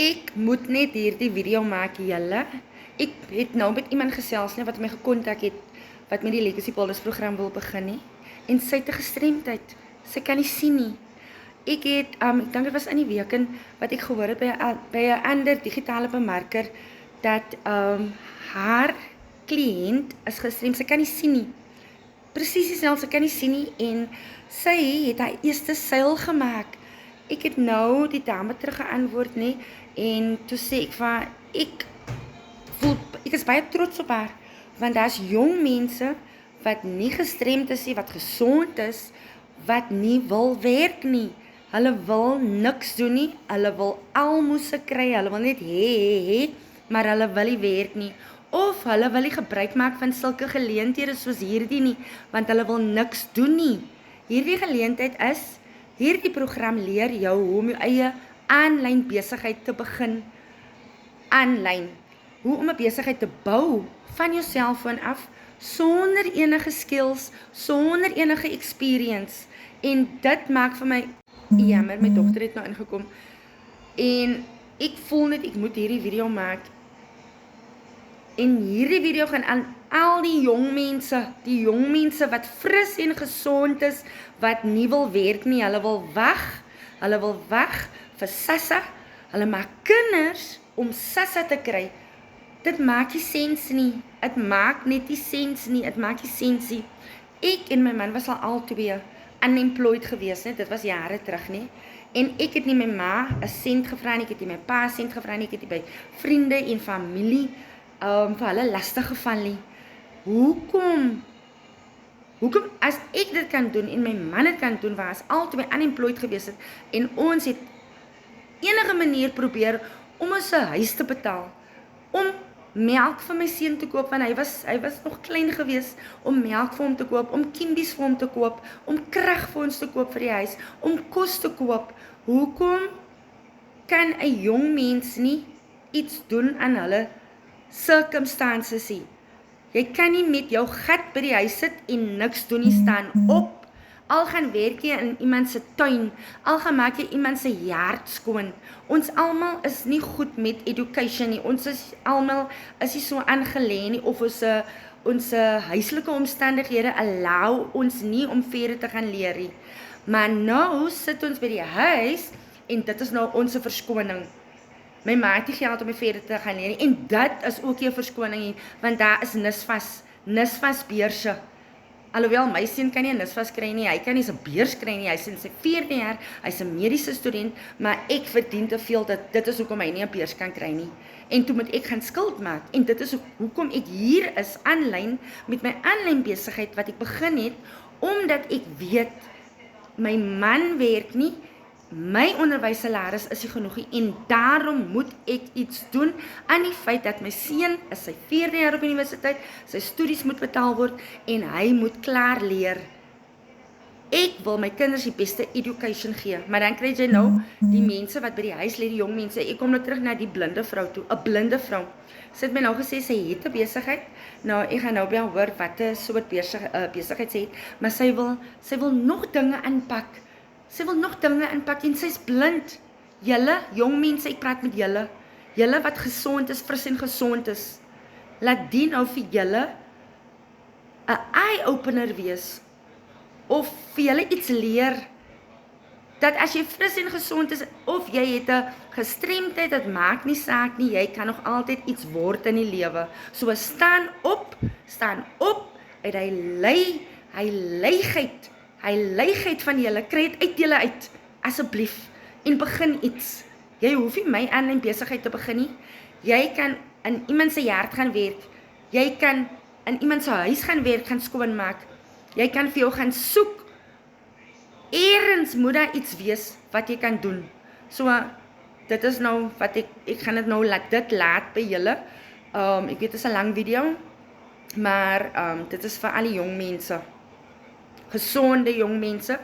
Ek moet net hierdie video maak, julle. Ek het nou met iemand gesels nie wat my gekontak het wat met die Legacy Builders program wil begin nie. En sy het 'n gestremdheid. Sy kan nie sien nie. Ek het ek dink dit was in die week wat ek gehoor het by 'n ander digitale bemarker dat haar kliënt is gestremd. Sy kan nie sien nie. Presies dieselfde, sy kan nie sien nie en sy het haar eerste seil gemaak. Ek het nou die dame teruggeantwoord nie en toe sê ek van ek is baie trots op haar want daar's jong mense wat nie gestremd is nie, wat gesond is, wat nie wil werk nie. Hulle wil niks doen nie, hulle wil almoses kry, hulle wil net hê, maar hulle wil nie werk nie. Of hulle wil nie gebruik maak van sulke geleenthede soos hierdie nie, want hulle wil niks doen nie. Hierdie geleentheid is, hierdie program leer jou hoe om jou eie aanlyn besigheid te begin. Aanlyn. Hoe om 'n besigheid te bou van jou selfoon af, sonder enige skills, sonder enige experience. En dit maak vir my jammer, my dogter het nou ingekom. En ek voel net ek moet hierdie video maak. En hierdie video gaan aan al die jong mense wat fris en gesond is, wat nie wil werk nie, hulle wil wag vir SASSA, hulle maak kinders om SASSA te kry. Dit maak nie sens nie, dit maak net nie sens nie, dit maak nie sens nie. Ek en my man was al twee unemployed gewees, net, dit was jare terug nie, en ek het nie my ma 'n sent gevra nie, ek het nie my pa 'n sent gevra nie, ek het nie by vriende en familie vir hulle lastig geval nie. Hoekom as ek dit kan doen en my man dit kan doen, waar as albei unemployed gewees het en ons het enige manier probeer om ons 'n huis te betaal, om melk vir my seun te koop, want hy was nog klein gewees, om melk vir hom te koop, om kimbies vir hom te koop, om krag vir ons te koop vir die huis, om kos te koop. Hoekom kan 'n jong mens nie iets doen aan hulle circumstances nie? Jy kan nie met jou gat by die huis sit en niks doen nie, staan op. Al gaan werk jy in iemand se tuin, al gaan maak jy iemand se yard skoon. Ons almal is nie goed met education nie. Ons is almal is nie so aangelê nie of ons huislike omstandighede allow ons nie om verder te gaan leer nie. Maar nou sit ons by die huis en dit is nou ons verskoning. My ma het nie geld om verder te gaan leer nie, en dit is ook nie 'n verskoning nie, want daar is NSFAS beurse. Alhoewel my seun kan nie 'n NSFAS kry nie, hy kan nie 'n beurs kry nie, hy's in sy 4de jaar, hy's 'n mediese student, maar ek verdien te veel, dit is hoekom hy nie 'n beurs kan kry nie. En toe moet ek gaan skuld maak, en dit is hoekom ek hier is, aanlyn, met my aanlyn besigheid wat ek begin het, omdat ek weet, my man werk nie, my onderwyssalaris is nie genoeg nie, en daarom moet ek iets doen aan die feit dat my seun is sy 4de jaar op universiteit, sy studies moet betaal word, en hy moet klaar leer. Ek wil my kinders die beste education gee, maar dan kry jy nou die mense wat by die huis lê, die jong mense. Ek kom nou terug na die blinde vrou toe, 'n blinde vrou. Sy het my nou gesê, sy het 'n besigheid, nou ek gaan nou by haar hoor wat 'n soort besigheid sy het, maar sy wil nog dinge aanpak. Sy wil nog dinge inpak en sy's blind. Julle, jong mense, ek praat met julle. Julle wat gesond is, fris en gesond is. Laat die nou vir julle 'n eye-opener wees. Of vir julle iets leer. Dat as jy fris en gesond is, of jy het 'n gestremdheid, dit maak nie saak nie, jy kan nog altyd iets word in die lewe. So staan op uit hy leigheid van julle, kry dit uit julle uit, asseblief, en begin iets. Jy hoef nie my aanlyn besigheid te begin nie. Jy kan in iemand se yard gaan werk. Jy kan in iemand se huis gaan werk, gaan skoonmaak. Jy kan vir jou gaan soek. Eerens moet daar iets wees wat jy kan doen. So, dit is nou wat ek gaan dit nou laat by julle. Ek weet dit is 'n lang video, maar dit is vir al die jong mense. Gesonde jong mense